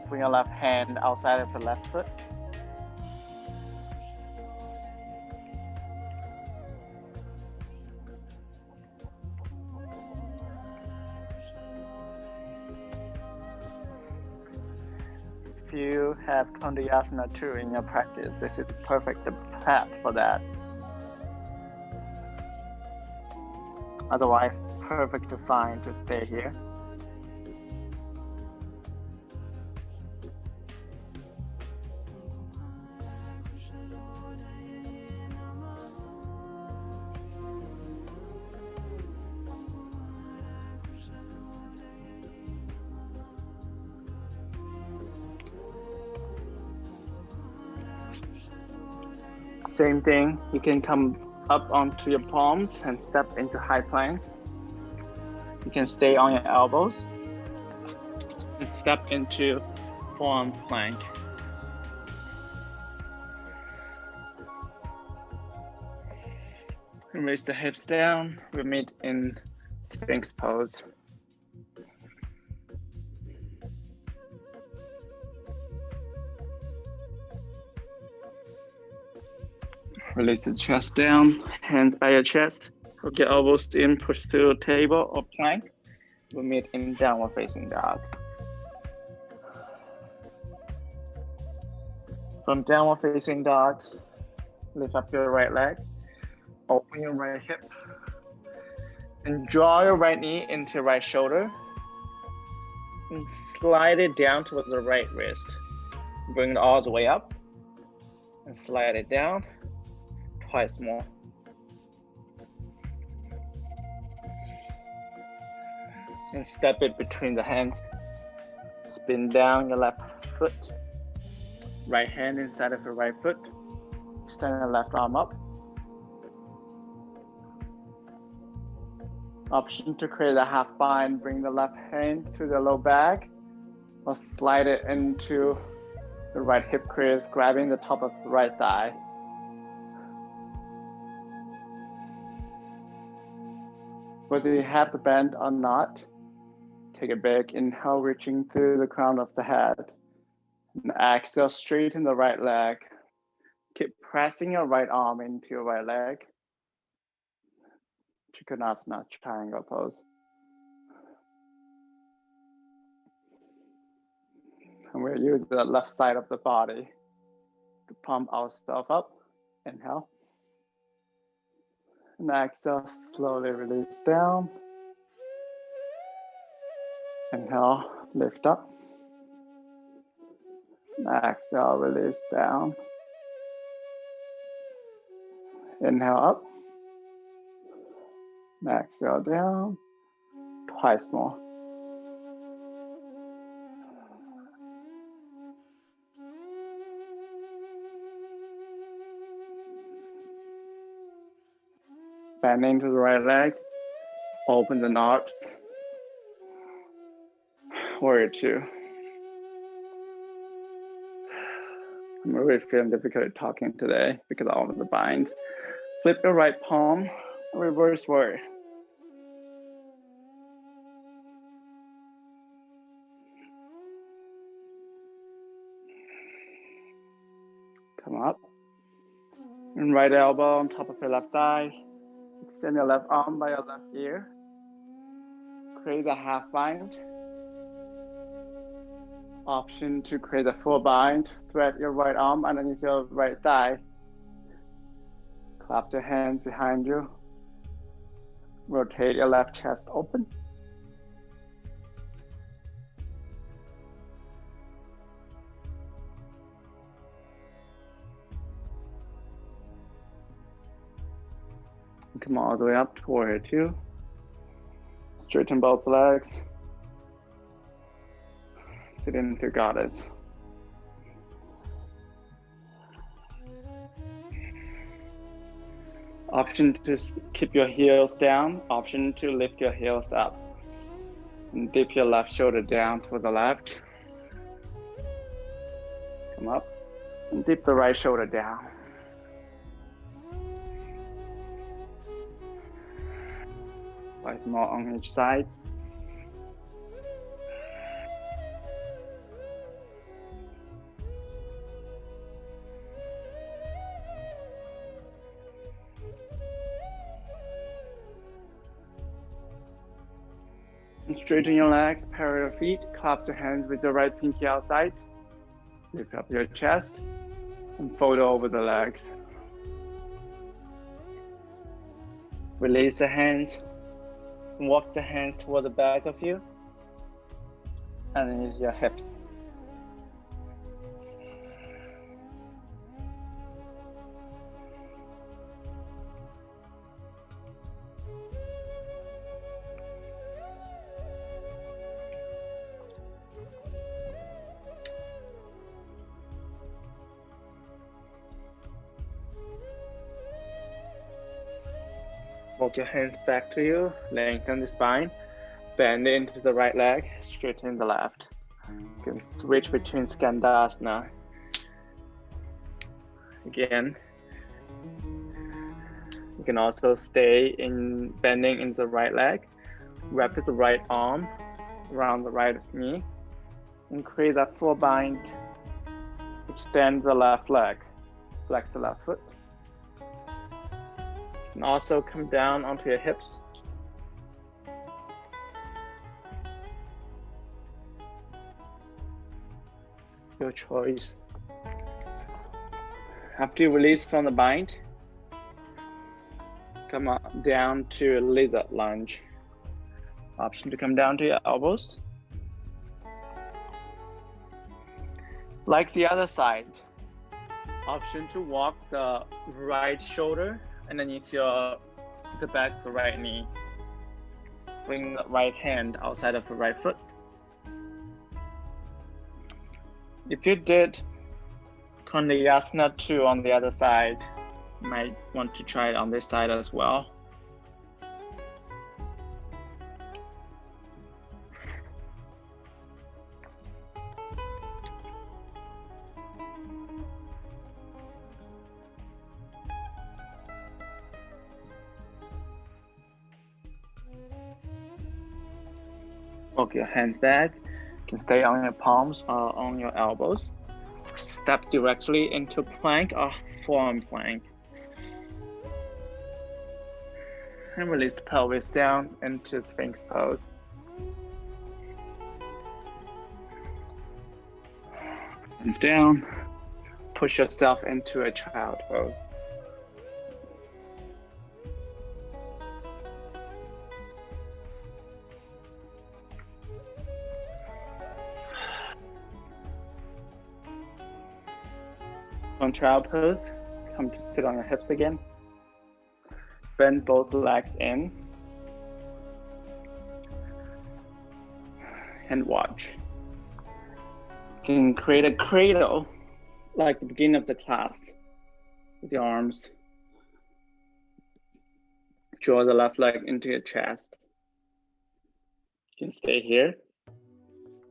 Bring your left hand outside of the left foot. If you have Kondayasana 2 in your practice, this is perfect path for that. Otherwise, perfectly fine to stay here. Same thing, you can come up onto your palms and step into high plank. You can stay on your elbows and step into forearm plank. And raise the hips down. We meet in Sphinx pose. Release the chest down, hands by your chest. Hook your elbows in, push through a table or plank. We meet in downward facing dog. From downward facing dog, lift up your right leg, open your right hip, and draw your right knee into your right shoulder, and slide it down towards the right wrist. Bring it all the way up, and slide it down. Twice more. And step it between the hands. Spin down your left foot. Right hand inside of your right foot. Extend the left arm up. Option to create a half bind. Bring the left hand to the low back, or slide it into the right hip crease, grabbing the top of the right thigh. Whether you have the bend or not, take a big inhale, reaching through the crown of the head. And exhale, straighten the right leg. Keep pressing your right arm into your right leg. Trikonasana, triangle pose. And we'll use the left side of the body to pump ourselves up. Inhale. And exhale, slowly release down. Inhale, lift up. And exhale, release down. Inhale up. And exhale down. Twice more. Bending to the right leg. Open the arms. Warrior 2. I'm really feeling difficult talking today because of the bind. Flip your right palm, reverse warrior. Come up. And right elbow on top of your left thigh. Extend your left arm by your left ear. Create a half bind. Option to create a full bind. Thread your right arm underneath your right thigh. Clap your hands behind you. Rotate your left chest open. Come all the way up to Warrior 2. Straighten both legs. Sit into Goddess. Option to keep your heels down, option to lift your heels up. And dip your left shoulder down to the left. Come up and dip the right shoulder down. Twice more on each side. And straighten your legs, parallel your feet, clasp your hands with the right pinky outside. Lift up your chest and fold over the legs. Release the hands. Walk the hands toward the back of you and use your hips. Walk your hands back to you, lengthen the spine, bend into the right leg, straighten the left. You can switch between Skandasana. Again, you can also stay in bending into the right leg, wrap the right arm around the right knee, and create that full bind. Extend the left leg, flex the left foot. And also come down onto your hips. Your choice. After you release from the bind, come up down to lizard lunge. Option to come down to your elbows. Like the other side, option to walk the right shoulder underneath the back of the right knee. Bring the right hand outside of the right foot. If you did Kondayasana 2 on the other side, you might want to try it on this side as well. Walk your hands back. You can stay on your palms or on your elbows. Step directly into plank or forearm plank. And release the pelvis down into Sphinx pose. Hands down. Push yourself into a child pose. On child pose, come to sit on your hips again. Bend both legs in. And watch. You can create a cradle like the beginning of the class with your arms. Draw the left leg into your chest. You can stay here.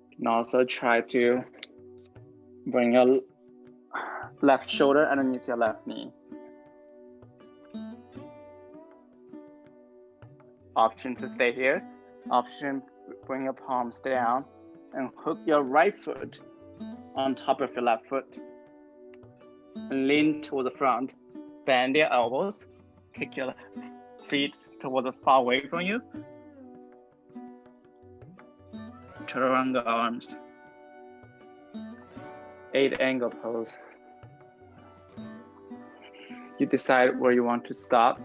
You can also try to bring your left shoulder underneath your left knee. Option to stay here. Option, bring your palms down and hook your right foot on top of your left foot. And lean toward the front. Bend your elbows. Kick your feet toward the far away from you. Turn around the arms. 8 angle pose. You decide where you want to stop.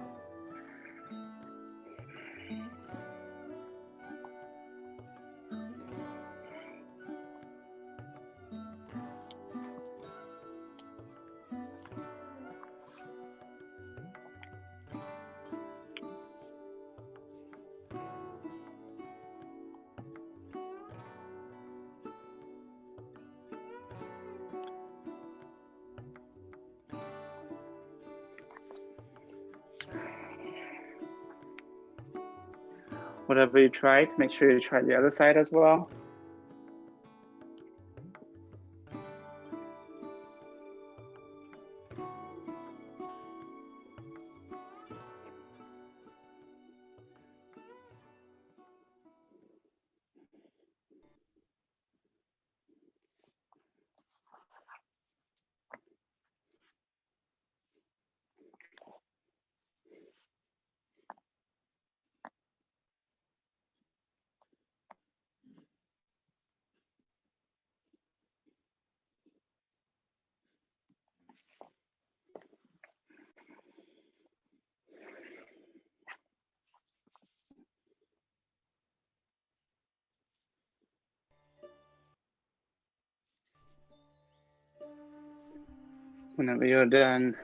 Whatever you tried, make sure you try the other side as well. Whenever you're done,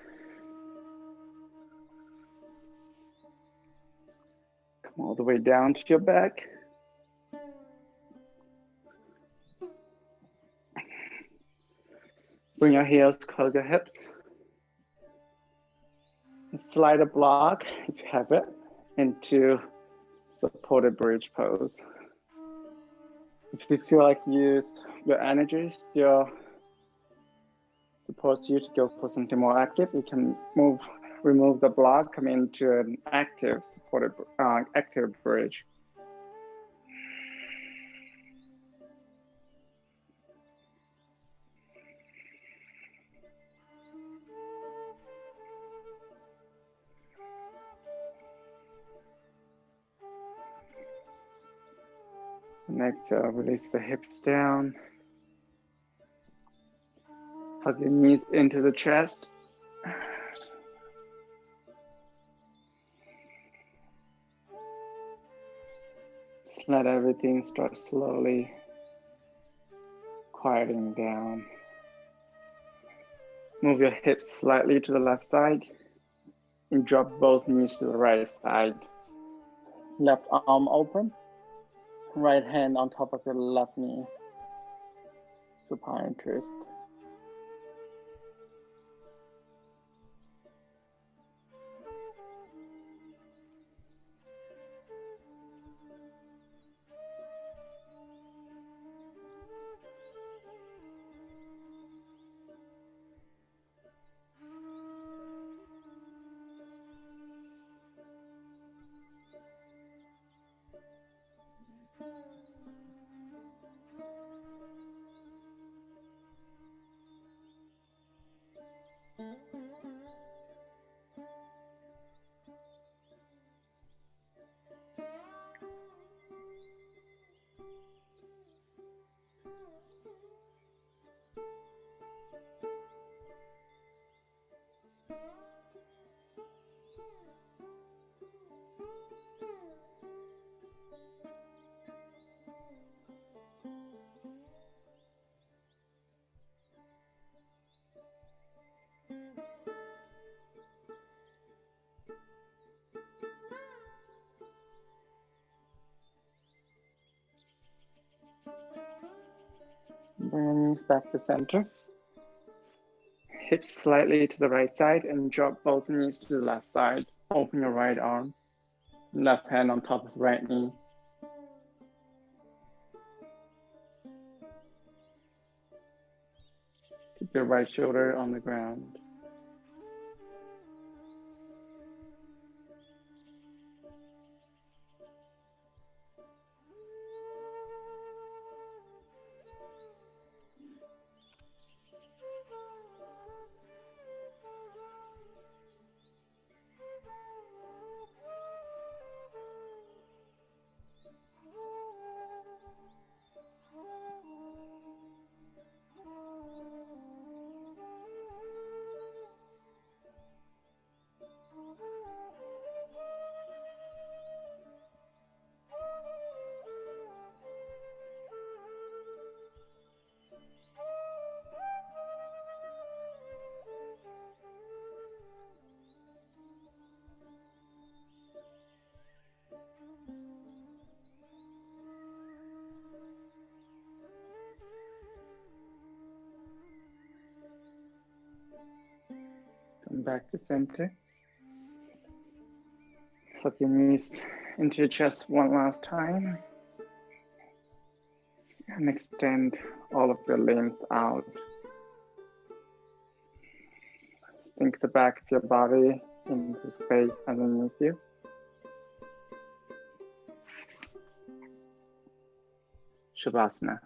come all the way down to your back. Bring your heels, close your hips. Slide a block, if you have it, into supported bridge pose. If you feel like your energy still supports you to go for something more active, you can remove the block, come into an active supported active bridge. Next, release the hips down. Hug your knees into the chest. Just let everything start slowly quieting down. Move your hips slightly to the left side and drop both knees to the right side. Left arm open, right hand on top of your left knee. Supine twist. Bring your knees back to center. Hips slightly to the right side and drop both knees to the left side. Open your right arm. Left hand on top of the right knee. Keep your right shoulder on the ground. Come back to center. Plug your knees into your chest one last time. And extend all of your limbs out. Sink the back of your body into the space underneath you. Shavasana.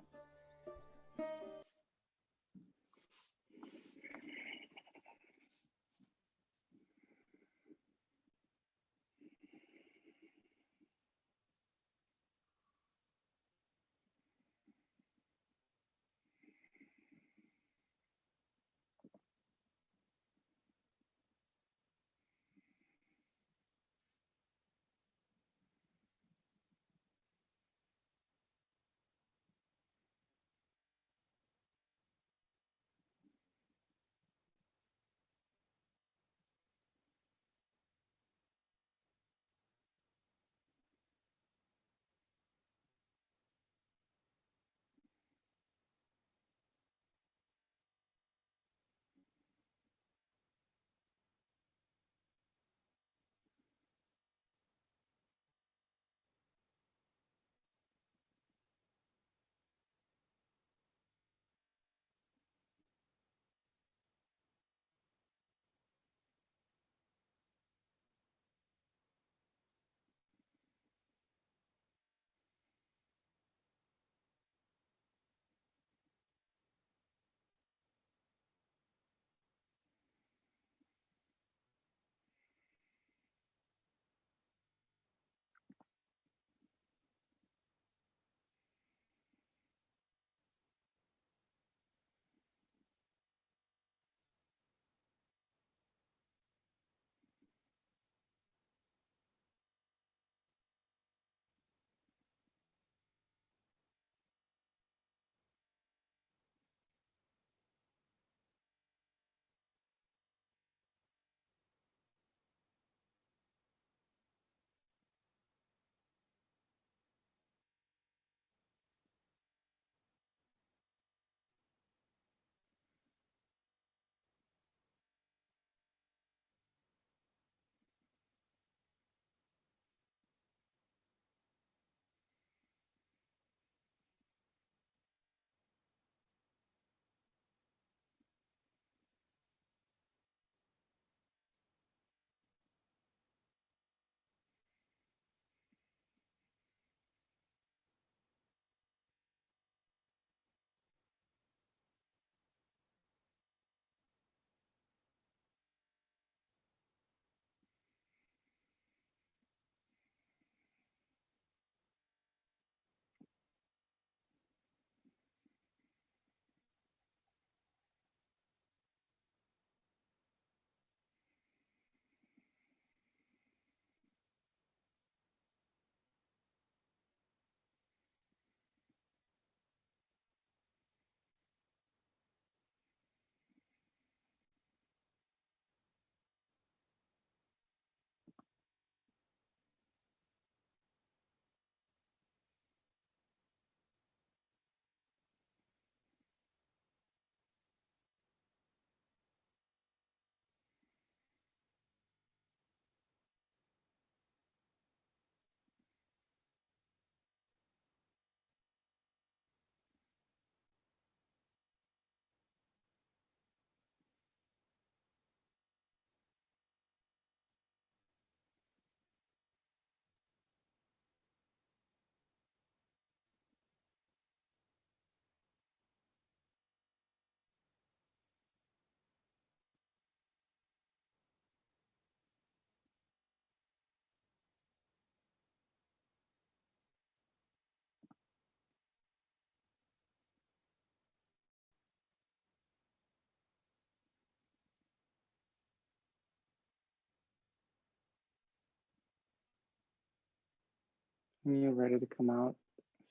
When you're ready to come out,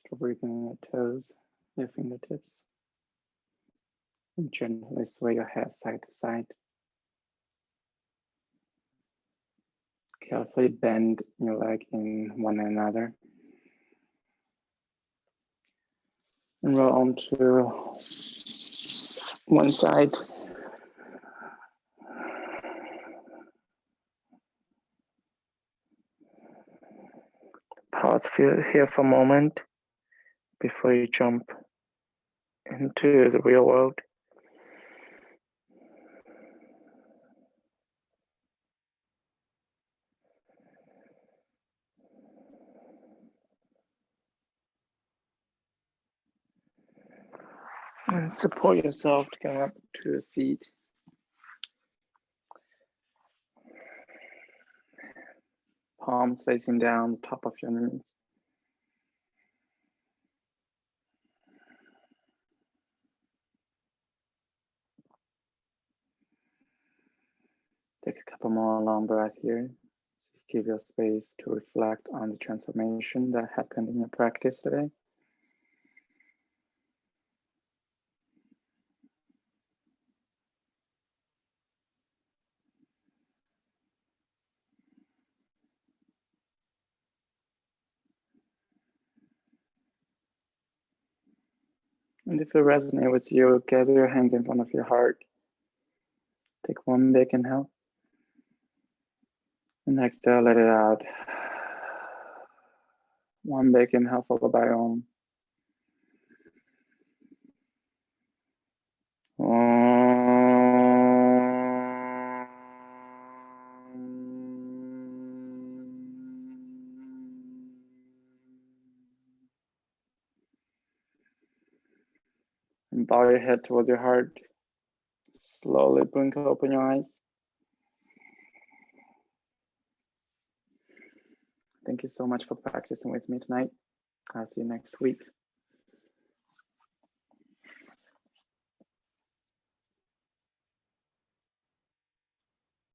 start breathing your toes, your fingertips, and gently sway your head side to side. Carefully bend your leg in one another. And roll onto one side. thoughts here for a moment before you jump into the real world. And support yourself to get up to a seat. Palms facing down, the top of your knees. Take a couple more long breaths here. Give your space to reflect on the transformation that happened in your practice today. And if it resonates with you, gather your hands in front of your heart. Take one big inhale. And exhale, let it out. One big inhale followed by Om. And bow your head towards your heart. Slowly blink open your eyes. Thank you so much for practicing with me tonight. I'll see you next week.